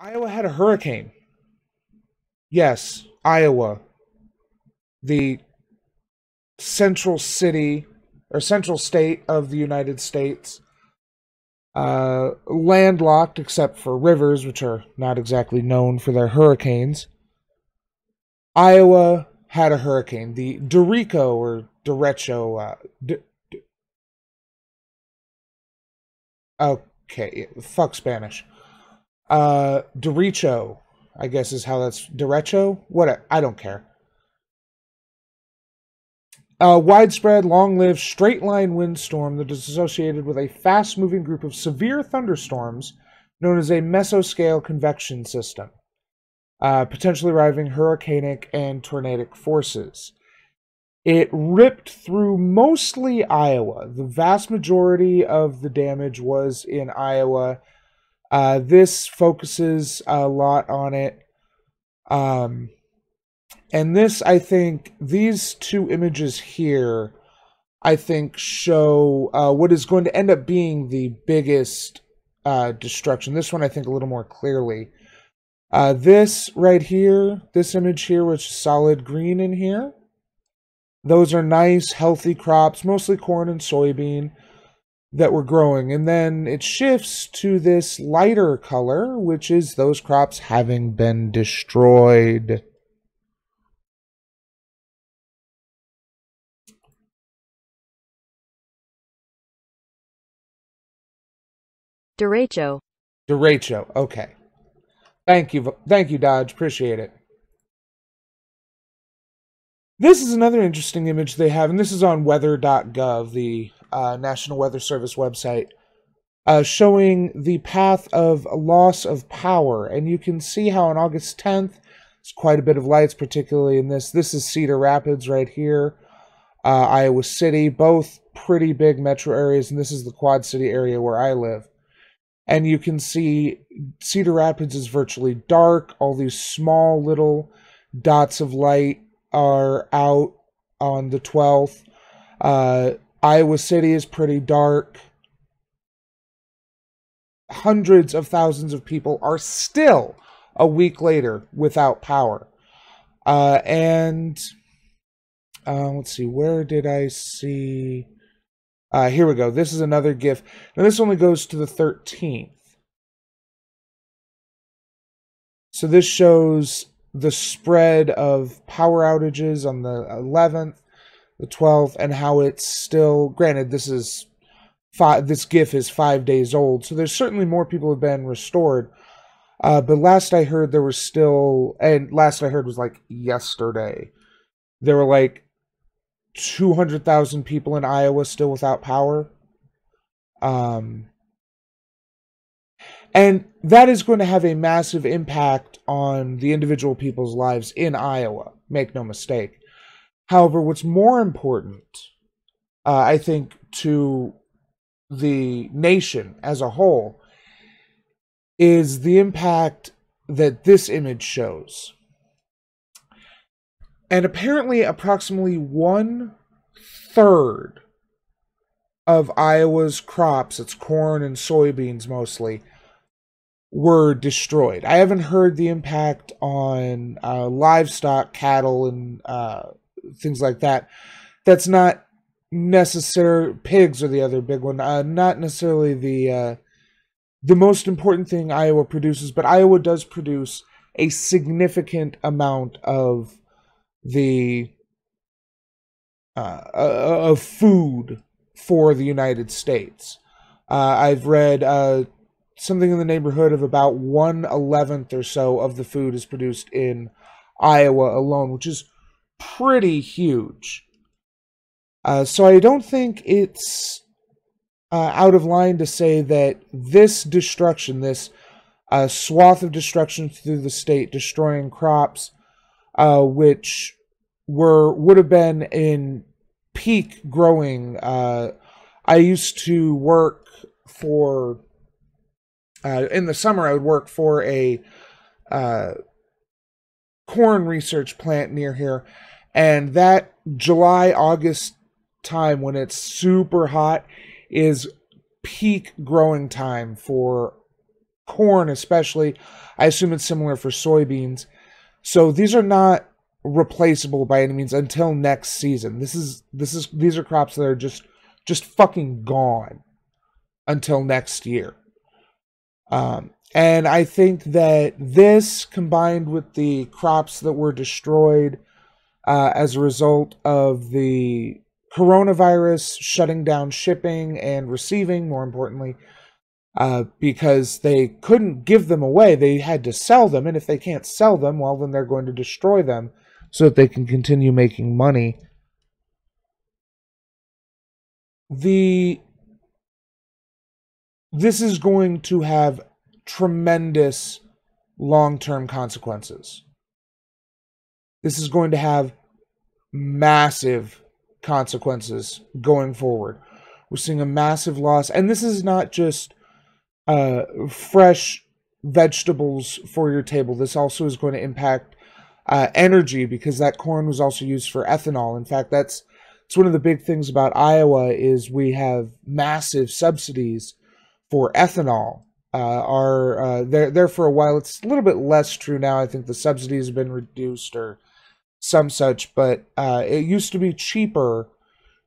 Iowa had a hurricane. Yes, Iowa, the central city or central state of the United States, landlocked except for rivers, which are not exactly known for their hurricanes. Iowa had a hurricane, the Derecho or Derecho. Okay, fuck Spanish. Derecho, I guess is how that's Derecho. What I don't care. A widespread, long-lived, straight-line windstorm that is associated with a fast-moving group of severe thunderstorms known as a mesoscale convection system, potentially arriving hurricanic and tornadic forces. It ripped through mostly Iowa. The vast majority of the damage was in Iowa. This focuses a lot on it. And this, I think, these two images here, I think, show what is going to end up being the biggest destruction. This one, I think, a little more clearly. This right here, this image here, which is solid green in here, those are nice, healthy crops, mostly corn and soybean, that were growing. And then it shifts to this lighter color, which is those crops having been destroyed. Derecho. Derecho. Okay. Thank you, Dodge. Appreciate it. This is another interesting image they have, and this is on weather.gov, the National Weather Service website, showing the path of loss of power. And you can see how on August 10th, there's quite a bit of lights, particularly in this. This is Cedar Rapids right here, Iowa City, both pretty big metro areas, and this is the Quad City area where I live. And you can see Cedar Rapids is virtually dark. All these small little dots of light are out on the 12th. Iowa City is pretty dark. Hundreds of thousands of people are still a week later without power. And let's see, where did I see... here we go. This is another GIF. Now this only goes to the 13th. So this shows the spread of power outages on the 11th, the 12th, and how it's still, granted, this GIF is 5 days old, so there's certainly more people have been restored. But last I heard there was still, and last I heard was like yesterday, there were like 200,000 people in Iowa still without power. And that is going to have a massive impact on the individual people's lives in Iowa, make no mistake. However, what's more important, I think, to the nation as a whole, is the impact that this image shows. And apparently approximately 1/3 of Iowa's crops, it's corn and soybeans mostly, were destroyed. I haven't heard the impact on livestock, cattle, and things like that. That's not necessarily, pigs are the other big one, not necessarily the most important thing Iowa produces, but Iowa does produce a significant amount of the of food for the United States. I've read something in the neighborhood of about 1/11 or so of the food is produced in Iowa alone, which is pretty huge. So I don't think it's out of line to say that this destruction, this swath of destruction through the state, destroying crops, which would have been in peak growing. I used to work for, in the summer, I would work for a corn research plant near here, and that July, August time when it's super hot is peak growing time for corn especially. I assume it's similar for soybeans. So these are not replaceable by any means until next season. These are crops that are just fucking gone until next year. And I think that this, combined with the crops that were destroyed as a result of the coronavirus shutting down shipping and receiving, more importantly, because they couldn't give them away. They had to sell them, and if they can't sell them, well, then they're going to destroy them so that they can continue making money. This is going to have tremendous long-term consequences. This is going to have massive consequences going forward. We're seeing a massive loss, and this is not just fresh vegetables for your table. This also is going to impact energy, because that corn was also used for ethanol. In fact, it's one of the big things about Iowa is we have massive subsidies for ethanol. There for a while. It's a little bit less true now. I think the subsidies have been reduced or some such, but it used to be cheaper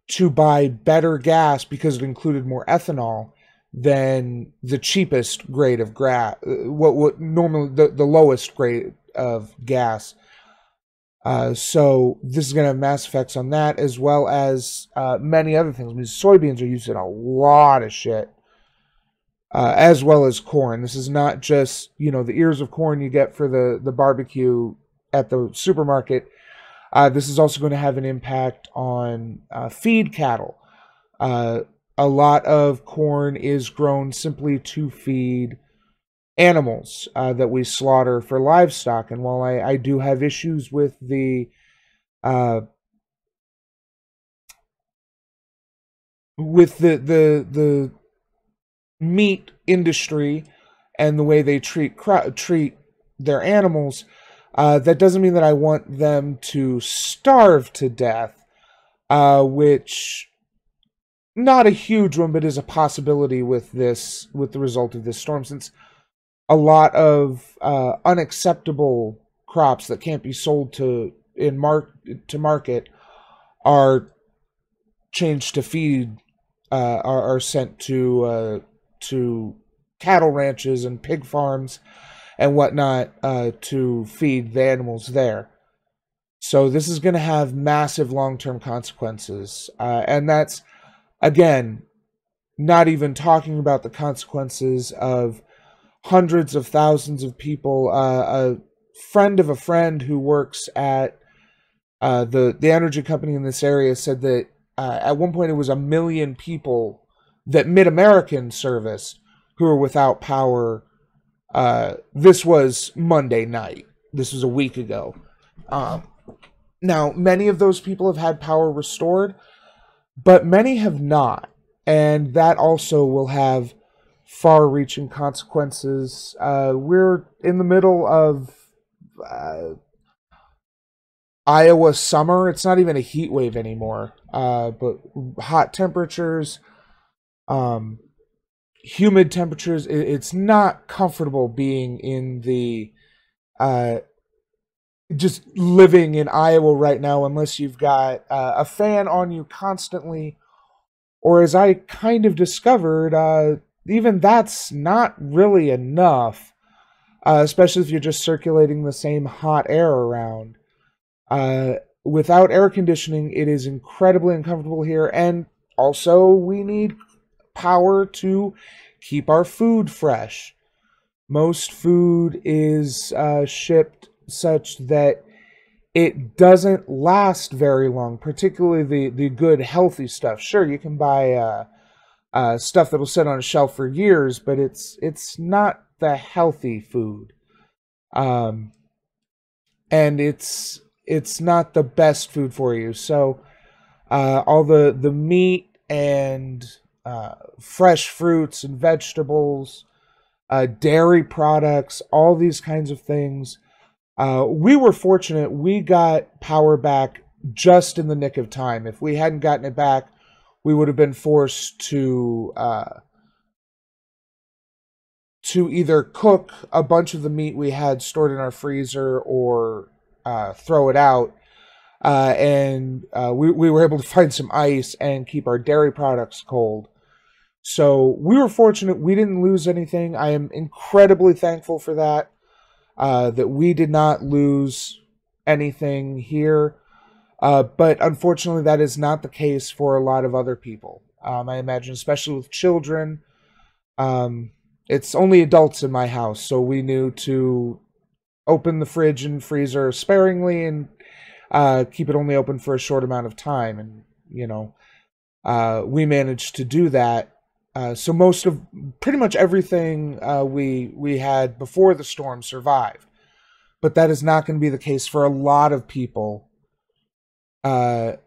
to buy better gas because it included more ethanol than the cheapest grade of what normally the lowest grade of gas. So this is going to have mass effects on that, as well as many other things. I mean, soybeans are used in a lot of shit, as well as corn. This is not just, the ears of corn you get for the barbecue at the supermarket. This is also going to have an impact on feed cattle. A lot of corn is grown simply to feed animals that we slaughter for livestock. And while I do have issues with the meat industry and the way they treat their animals, that doesn't mean that I want them to starve to death, which not a huge one, but is a possibility with the result of this storm, since a lot of unacceptable crops that can't be sold to market are changed to feed, are sent to cattle ranches and pig farms and whatnot to feed the animals there. So this is going to have massive long-term consequences, and that's, again, not even talking about the consequences of hundreds of thousands of people. A friend of a friend who works at the energy company in this area said that at one point it was 1 million people that Mid-American serviced who were without power. This was Monday night. This was a week ago. Now, many of those people have had power restored, but many have not. And that also will have far-reaching consequences. We're in the middle of Iowa summer. It's not even a heat wave anymore, but hot temperatures, humid temperatures. It's not comfortable being in the just living in Iowa right now unless you've got a fan on you constantly, or as I kind of discovered, even that's not really enough, especially if you're just circulating the same hot air around. Without air conditioning, it is incredibly uncomfortable here, and also we need power to keep our food fresh. Most food is shipped such that it doesn't last very long, particularly the good, healthy stuff. Sure, you can buy stuff that'll sit on a shelf for years, but it's not the healthy food. And it's not the best food for you. So all the meat and fresh fruits and vegetables, dairy products, all these kinds of things. We were fortunate. We got power back just in the nick of time. If we hadn't gotten it back, we would have been forced to to either cook a bunch of the meat we had stored in our freezer or throw it out. We were able to find some ice and keep our dairy products cold. So we were fortunate we didn't lose anything. I am incredibly thankful for that, that we did not lose anything here. But unfortunately, that is not the case for a lot of other people. I imagine, especially with children. It's only adults in my house, so we knew to open the fridge and freezer sparingly and keep it only open for a short amount of time. And, we managed to do that. So pretty much everything we had before the storm survived. But that is not going to be the case for a lot of people who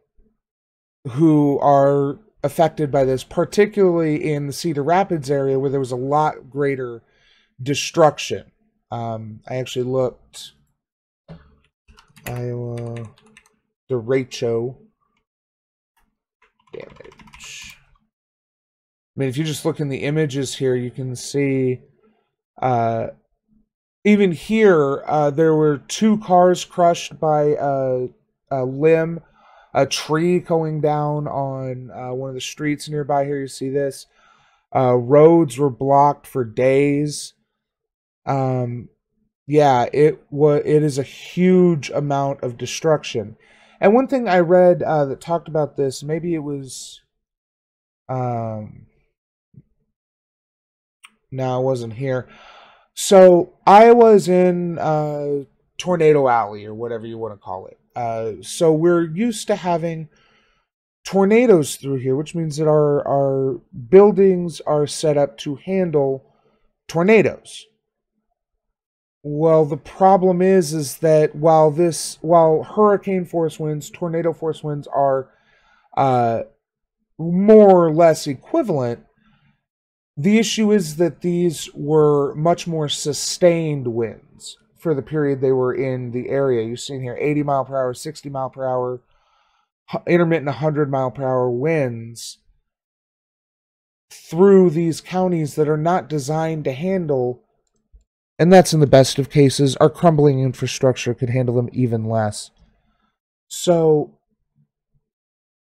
are affected by this, particularly in the Cedar Rapids area where there was a lot greater destruction. I actually looked. Iowa Derecho damage. I mean, if you just look in the images here, you can see even here there were 2 cars crushed by a limb, a tree going down on one of the streets nearby here. You see this. Roads were blocked for days. Yeah, it is a huge amount of destruction. And one thing I read that talked about this, maybe it was no, it wasn't here. So I was in Tornado Alley, or whatever you want to call it. So we're used to having tornadoes through here, which means that our buildings are set up to handle tornadoes. Well, the problem is that while hurricane force winds, tornado force winds are more or less equivalent, the issue is that these were much more sustained winds for the period they were in the area. You've seen here 80 mile per hour, 60 mile per hour, intermittent 100 mile per hour winds through these counties that are not designed to handle, and that's in the best of cases. Our crumbling infrastructure could handle them even less. So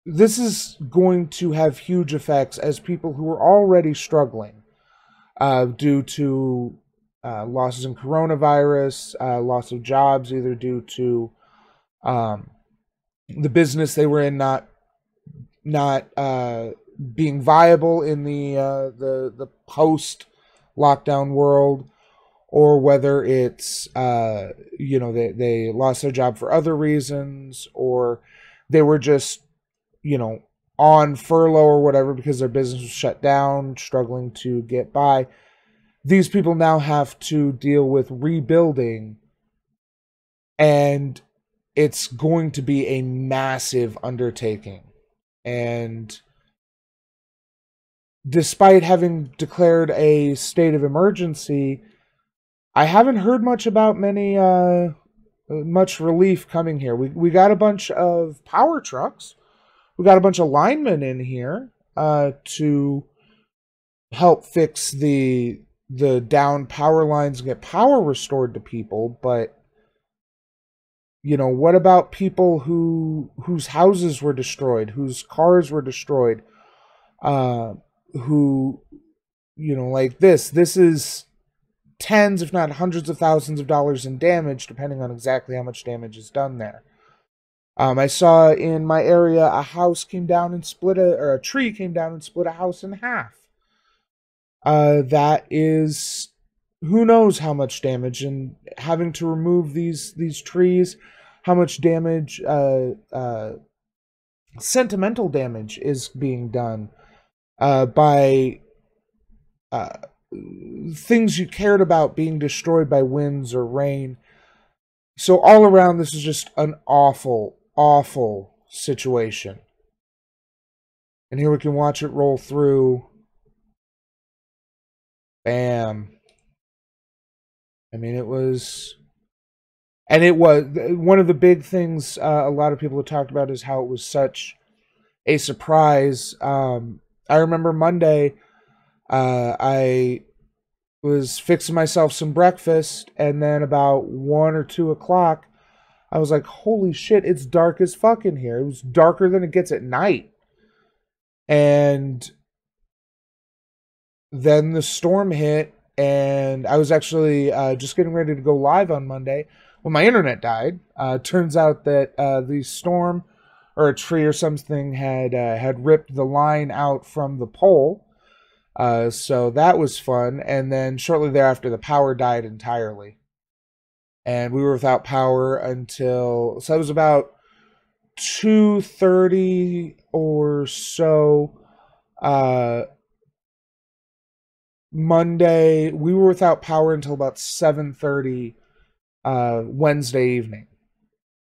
this is going to have huge effects as people who are already struggling due to losses in coronavirus, loss of jobs, either due to the business they were in not being viable in the post lockdown world, or whether it's they lost their job for other reasons, or they were just on furlough or whatever because their business was shut down, struggling to get by. These people now have to deal with rebuilding, and it's going to be a massive undertaking. And despite having declared a state of emergency, I haven't heard much about much relief coming here. We got a bunch of power trucks. We got a bunch of linemen in here to help fix the down power lines and get power restored to people. But what about people whose houses were destroyed, whose cars were destroyed, who like this is tens, if not hundreds of thousands of dollars in damage, depending on exactly how much damage is done there. I saw in my area a house came down and a tree came down and split a house in half. That is, who knows how much damage, and having to remove these trees, how much damage, sentimental damage is being done by things you cared about being destroyed by winds or rain. So all around, this is just an awful, awful situation. And here we can watch it roll through. Bam. I mean, it was one of the big things a lot of people have talked about is how it was such a surprise. I remember Monday, I was fixing myself some breakfast, and then about 1 or 2 o'clock, I was like, holy shit, it's dark as fuck in here. It was darker than it gets at night. And then the storm hit, and I was actually just getting ready to go live on Monday when my internet died. Turns out that the storm or a tree or something had ripped the line out from the pole. So that was fun. And then shortly thereafter, the power died entirely. And we were without power until, so it was about 2:30 or so. Monday, we were without power until about 7:30 Wednesday evening.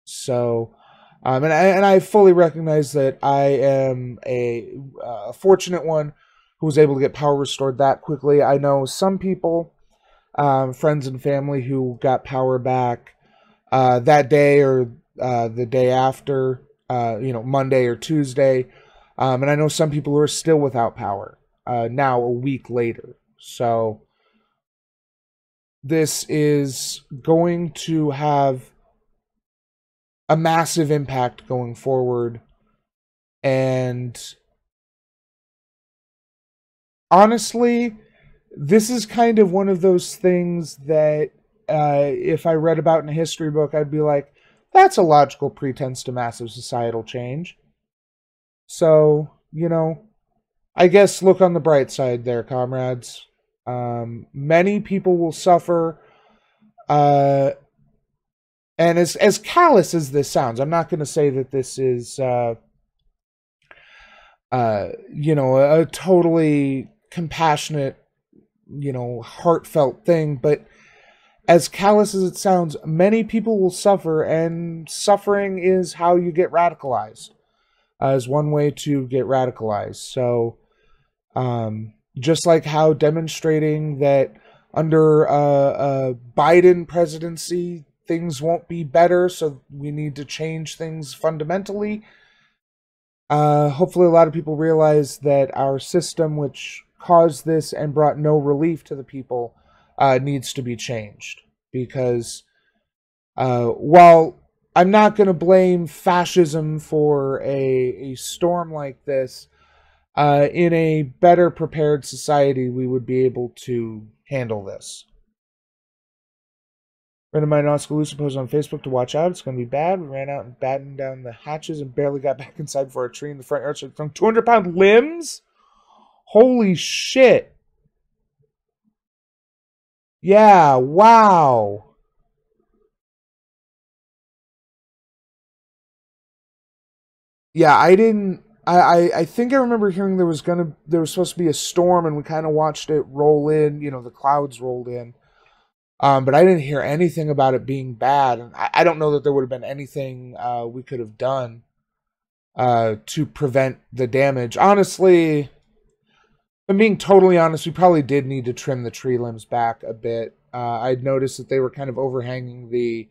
So, and I fully recognize that I am a fortunate one who was able to get power restored that quickly. I know some people, friends and family, who got power back that day or the day after, Monday or Tuesday. And I know some people who are still without power now a week later. So this is going to have a massive impact going forward. And honestly, this is kind of one of those things that if I read about in a history book, I'd be like, that's a logical pretense to massive societal change. So, I guess look on the bright side there, comrades. Many people will suffer. And as callous as this sounds, I'm not going to say that this is, a totally compassionate, heartfelt thing. But as callous as it sounds, many people will suffer, and suffering is how you get radicalized. Is one way to get radicalized. So, just like how demonstrating that under a Biden presidency, things won't be better, so we need to change things fundamentally. Hopefully a lot of people realize that our system, which caused this and brought no relief to the people, needs to be changed. Because while I'm not going to blame fascism for a storm like this, in a better prepared society, we would be able to handle this. Friend of mine in Oskaloosa posted on Facebook to watch out. It's going to be bad. We ran out and battened down the hatches and barely got back inside before a tree in the front yard started throwing 200-pound limbs. Holy shit. Yeah, wow. Yeah, I think I remember hearing there was supposed to be a storm, and we kind of watched it roll in, the clouds rolled in. But I didn't hear anything about it being bad, and I don't know that there would have been anything we could have done to prevent the damage. Honestly, if I'm being totally honest, we probably did need to trim the tree limbs back a bit. I'd noticed that they were kind of overhanging the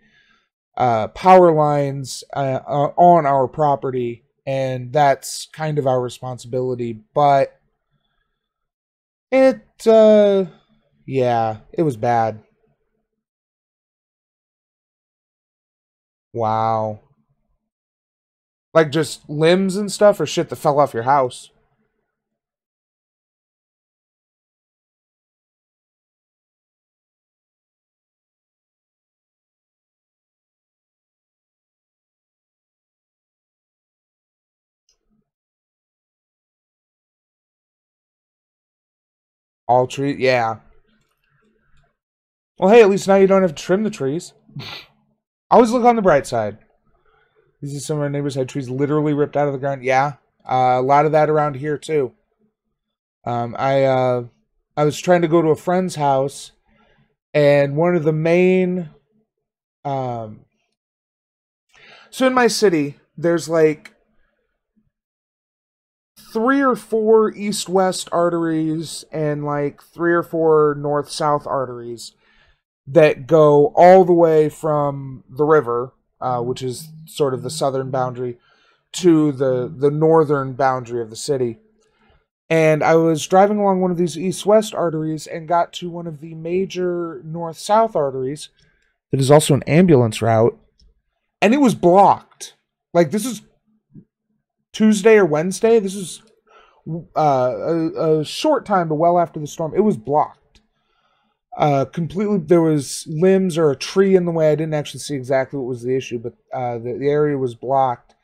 power lines on our property, and that's kind of our responsibility. But it was bad. Wow. Like just limbs and stuff, or shit that fell off your house? All trees? Yeah. Well, hey, at least now you don't have to trim the trees. Always look on the bright side. These are some of our neighbors had trees literally ripped out of the ground. Yeah, a lot of that around here too. I was trying to go to a friend's house, and one of the main so in my city, there's like 3 or 4 east-west arteries and like 3 or 4 north-south arteries that go all the way from the river, which is sort of the southern boundary, to the northern boundary of the city. And I was driving along one of these east-west arteries and got to one of the major north-south arteries that is also an ambulance route, and it was blocked. Like, this is Tuesday or Wednesday. This is a short time, but well after the storm. It was blocked. Completely, there was limbs or a tree in the way. I didn't actually see exactly what was the issue, but the area was blocked.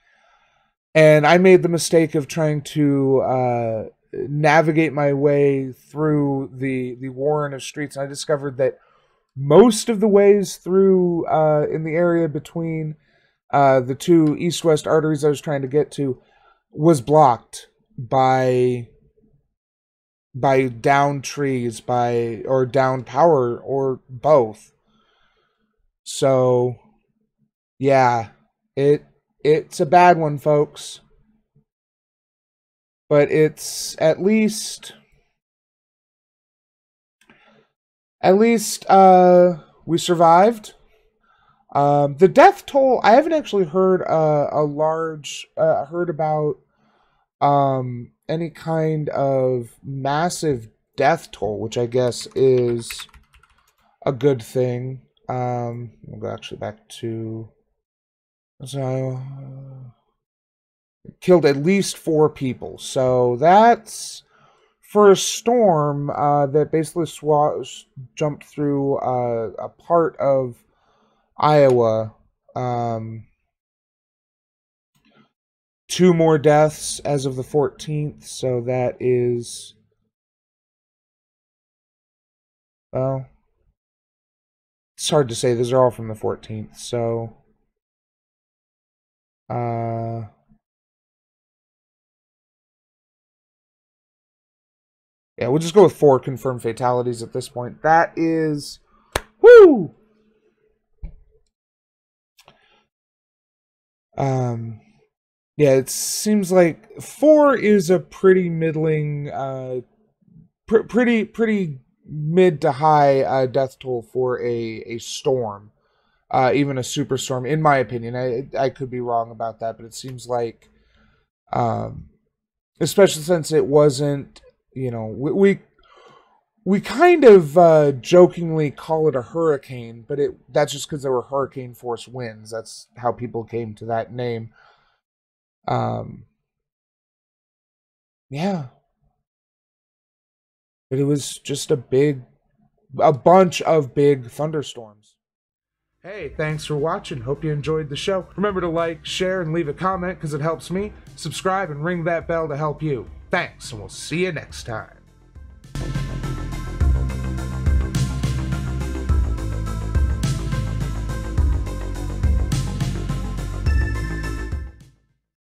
And I made the mistake of trying to navigate my way through the warren of streets, and I discovered that most of the ways through in the area between the two east-west arteries I was trying to get to was blocked by downed trees, or down power, or both. So yeah, it's a bad one, folks. But it's at least we survived. The death toll, I haven't actually heard heard about any kind of massive death toll, which I guess is a good thing. We'll go actually back to, so killed at least 4 people. So that's for a storm that basically jumped through a part of Iowa. 2 more deaths as of the 14th, so that is, well, it's hard to say. Those are all from the 14th, so yeah, we'll just go with 4 confirmed fatalities at this point. That is, woo! Yeah, it seems like 4 is a pretty middling, pretty mid to high death toll for a storm, even a superstorm, in my opinion. I could be wrong about that, but it seems like, especially since it wasn't, you know, we kind of jokingly call it a hurricane, but that's just because there were hurricane force winds. That's how people came to that name. Yeah. But it was just a bunch of big thunderstorms. Hey, thanks for watching. Hope you enjoyed the show. Remember to like, share, and leave a comment because it helps me. Subscribe and ring that bell to help you. Thanks, and we'll see you next time.